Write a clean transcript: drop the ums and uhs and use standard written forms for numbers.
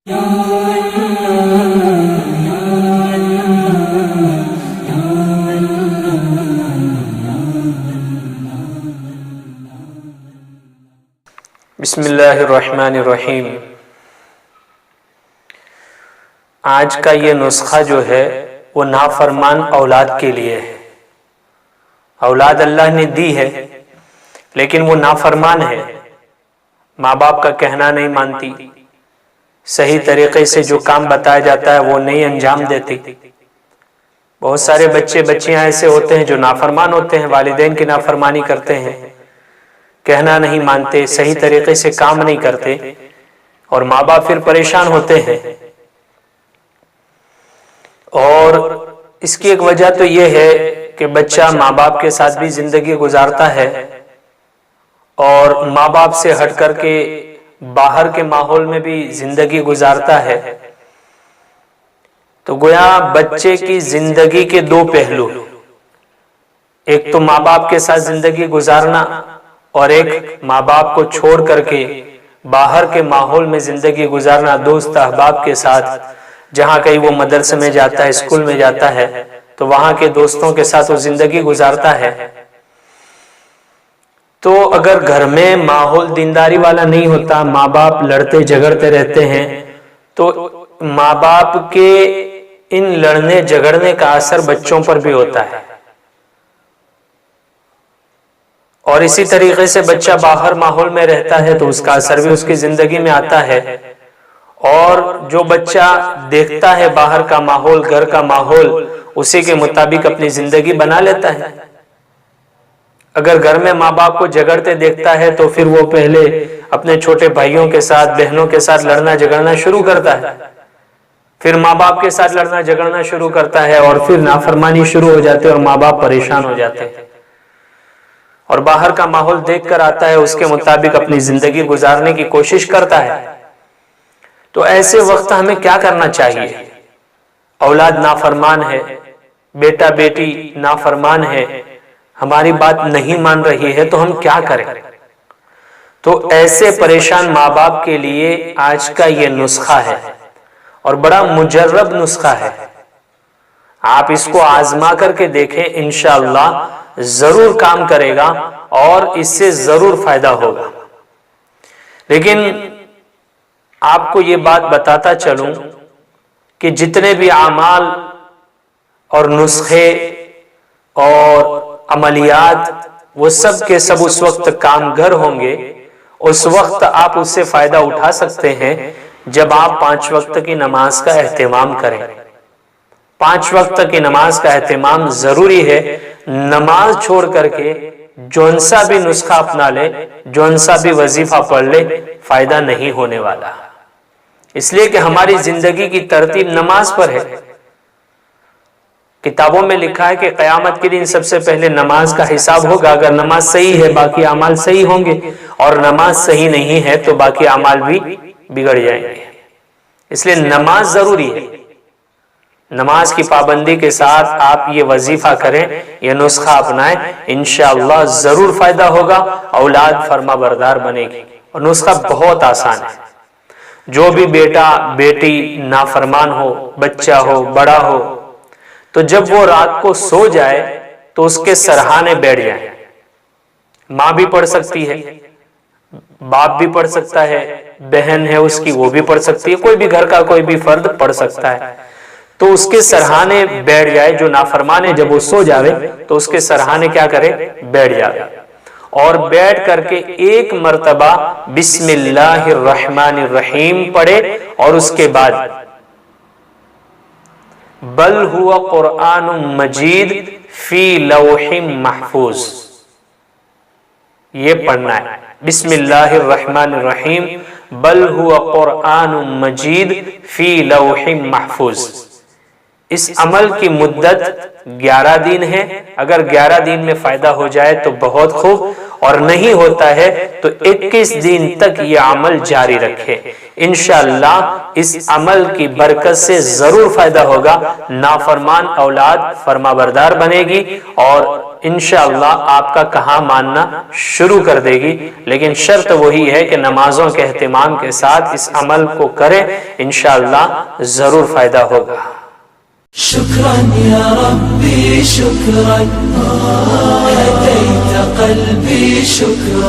بسم اللہ الرحمن الرحیم۔ آج کا یہ نسخہ جو ہے وہ نافرمان اولاد کے لیے ہے۔ اولاد اللہ نے دی ہے لیکن وہ نافرمان ہے، ماں باپ کا کہنا نہیں مانتی، صحیح طریقے سے جو کام بتایا جاتا ہے وہ نہیں انجام دیتی۔ بہت سارے بچیاں ایسے ہوتے ہیں جو نافرمان ہوتے ہیں، والدین کی نافرمانی کرتے ہیں، کہنا نہیں مانتے، صحیح طریقے سے کام نہیں کرتے، اور ماں باپ پھر پریشان ہوتے ہیں۔ اور اس کی ایک وجہ تو یہ ہے کہ بچہ ماں باپ کے ساتھ بھی زندگی گزارتا ہے اور ماں باپ سے ہٹ کر کے باہر کے ماحول میں بھی زندگی گزارتا ہے، تو گویا بچے کی زندگی کے دو پہلو، ایک تو ماں باپ کے ساتھ زندگی گزارنا اور ایک ماں باپ کو چھوڑ کر کے باہر کے ماحول میں زندگی گزارنا، دوست احباب کے ساتھ، جہاں کہیں وہ مدرسے میں جاتا ہے، اسکول میں جاتا ہے تو وہاں کے دوستوں کے ساتھ وہ زندگی گزارتا ہے۔ تو اگر گھر میں ماحول دینداری والا نہیں ہوتا، ماں باپ لڑتے جھگڑتے رہتے ہیں، تو ماں باپ کے ان لڑنے جھگڑنے کا اثر بچوں پر بھی ہوتا ہے، اور اسی طریقے سے بچہ باہر ماحول میں رہتا ہے تو اس کا اثر بھی اس کی زندگی میں آتا ہے، اور جو بچہ دیکھتا ہے باہر کا ماحول، گھر کا ماحول، اسی کے مطابق اپنی زندگی بنا لیتا ہے۔ اگر گھر میں ماں باپ کو جھگڑتے دیکھتا ہے تو پھر وہ پہلے اپنے چھوٹے بھائیوں کے ساتھ، بہنوں کے ساتھ لڑنا جھگڑنا شروع کرتا ہے، پھر ماں باپ کے ساتھ لڑنا جھگڑنا شروع کرتا ہے، اور پھر نافرمانی شروع ہو جاتی ہے اور ماں باپ پریشان ہو جاتے ہیں، اور باہر کا ماحول دیکھ کر آتا ہے، اس کے مطابق اپنی زندگی گزارنے کی کوشش کرتا ہے۔ تو ایسے وقت ہمیں کیا کرنا چاہیے؟ اولاد نافرمان ہے، بیٹا بیٹی نافرمان ہے، ہماری بات نہیں مان رہی ہے، تو ہم کیا کریں؟ تو ایسے پریشان ماں باپ کے لیے آج کا یہ نسخہ ہے، اور بڑا مجرب نسخہ ہے۔ آپ اس کو آزما کر کے دیکھیں، انشاءاللہ ضرور کام کرے گا اور اس سے ضرور فائدہ ہوگا۔ لیکن آپ کو یہ بات بتاتا چلوں کہ جتنے بھی اعمال اور نسخے اور عملیات، وہ سب کے سب اس وقت کامگر ہوں گے، اس وقت آپ اس سے فائدہ اٹھا سکتے ہیں جب آپ 5 وقت کی نماز کا اہتمام کریں۔ 5 وقت کی نماز کا اہتمام ضروری ہے۔ نماز چھوڑ کر کے جون سا بھی نسخہ اپنا لے، جون سا بھی وظیفہ پڑھ لے، فائدہ نہیں ہونے والا، اس لیے کہ ہماری زندگی کی ترتیب نماز پر ہے۔ کتابوں میں لکھا ہے کہ قیامت کے دن سب سے پہلے نماز کا حساب ہوگا۔ اگر نماز صحیح ہے باقی اعمال صحیح ہوں گے، اور نماز صحیح نہیں ہے تو باقی اعمال بھی بگڑ جائیں گے۔ اس لیے نماز ضروری ہے۔ نماز کی پابندی کے ساتھ آپ یہ وظیفہ کریں، یہ نسخہ اپنائیں، انشاءاللہ ضرور فائدہ ہوگا، اولاد فرما بردار بنے گی۔ اور نسخہ بہت آسان ہے۔ جو بھی بیٹا بیٹی نافرمان ہو، بچہ ہو بڑا ہو، تو جب وہ رات کو سو جائے تو اس کے سرہانے بیٹھ جائیں۔ ماں بھی پڑھ سکتی ہے، باپ بھی پڑھ سکتا ہے، بہن ہے اس کی وہ بھی پڑھ سکتی ہے، کوئی بھی گھر کا کوئی بھی فرد پڑھ سکتا ہے، تو اس کے سرہانے بیٹھ جائے۔ جو نافرمان ہے جب وہ سو جاوے تو اس کے سرہانے کیا کرے؟ بیٹھ جاوے، اور بیٹھ کر کے ایک مرتبہ بسم اللہ الرحمن الرحیم پڑھے، اور اس کے بعد بل ہوا قرآن مجید فی لوح محفوظ، یہ پڑھنا ہے۔ بسم اللہ الرحمن الرحیم بل ہوا قرآن مجید فی لوح محفوظ۔ اس عمل کی مدت 11 دن ہے۔ اگر 11 دن میں فائدہ ہو جائے تو بہت خوب، اور نہیں ہوتا ہے تو 21 دن تک یہ عمل جاری رکھے۔ انشاءاللہ اس عمل کی برکت سے ضرور فائدہ ہوگا، نافرمان اولاد فرما بردار بنے گی، اور انشاءاللہ آپ کا کہاں ماننا شروع کر دے گی، لیکن شرط وہی ہے کہ نمازوں کے اہتمام کے ساتھ اس عمل کو کریں، انشاءاللہ ضرور فائدہ ہوگا۔ شکرا یا ربی شکرا، ہدیت قلبی شکرا۔